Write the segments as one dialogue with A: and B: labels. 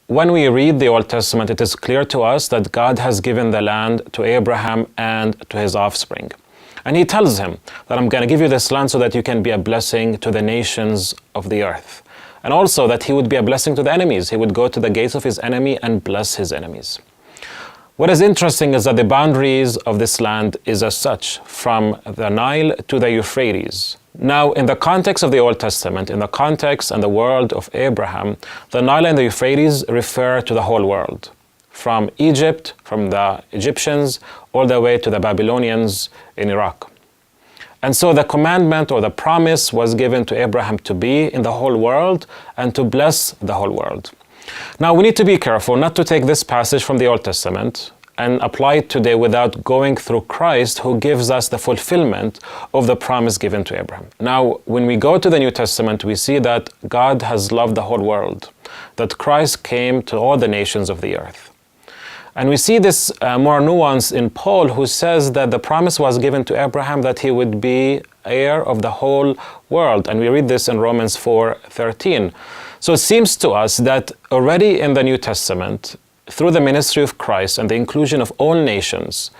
A: when we read the Old Testament, it is clear to us that God has given the land to Abraham and to his offspring. And he tells him that I'm going to give you this land so that you can be a blessing to the nations of the earth. And also that he would be a blessing to the enemies. He would go to the gates of his enemy and bless his enemies. What is interesting is that the boundaries of this land is as such, from the Nile to the Euphrates. Now, in the context of the Old Testament, in the context and the world of Abraham, the Nile and the Euphrates refer to the whole world. From Egypt, from the Egyptians, all the way to the Babylonians in Iraq. And so the commandment or the promise was given to Abraham to be in the whole world and to bless the whole world. Now we need to be careful not to take this passage from the Old Testament and apply it today without going through Christ, who gives us the fulfillment of the promise given to Abraham. Now, when we go to the New Testament, we see that God has loved the whole world, that Christ came to all the nations of the earth. And we see this more nuance in Paul, who says that the promise was given to Abraham that he would be heir of the whole world. And we read this in Romans 4:13. So it seems to us that already in the New Testament, through the ministry of Christ and the inclusion of all nations,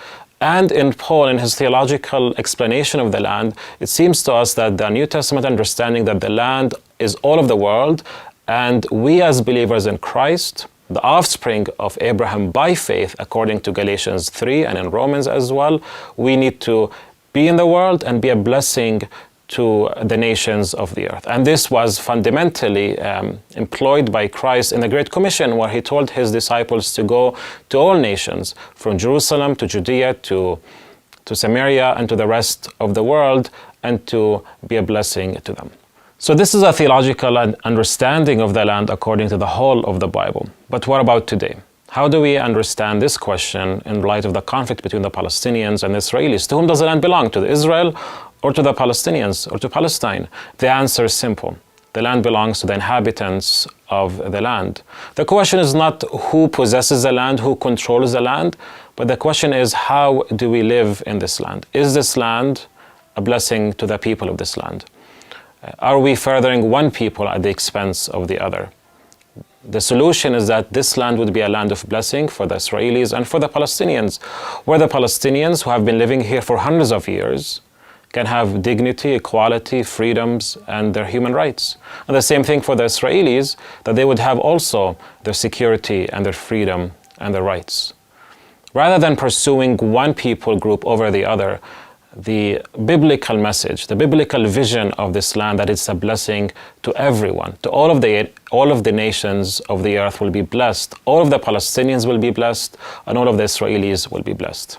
A: and in Paul, in his theological explanation of the land, it seems to us that the New Testament understanding that the land is all of the world, and we as believers in Christ, the offspring of Abraham by faith, according to Galatians 3 and in Romans as well, we need to be in the world and be a blessing to the nations of the earth. And this was fundamentally employed by Christ in the Great Commission, where he told his disciples to go to all nations, from Jerusalem to Judea to Samaria and to the rest of the world, and to be a blessing to them. So this is a theological understanding of the land according to the whole of the Bible. But what about today? How do we understand this question in light of the conflict between the Palestinians and the Israelis? To whom does the land belong? To Israel or to the Palestinians or to Palestine? The answer is simple. The land belongs to the inhabitants of the land. The question is not who possesses the land, who controls the land, but the question is, how do we live in this land? Is this land a blessing to the people of this land? Are we furthering one people at the expense of the other? The solution is that this land would be a land of blessing for the Israelis and for the Palestinians, where the Palestinians, who have been living here for hundreds of years, can have dignity, equality, freedoms, and their human rights. And the same thing for the Israelis, that they would have also their security and their freedom and their rights. Rather than pursuing one people group over the other, the biblical message, the biblical vision of this land, that it's a blessing to everyone, to all of the nations of the earth will be blessed, all of the Palestinians will be blessed, and all of the Israelis will be blessed.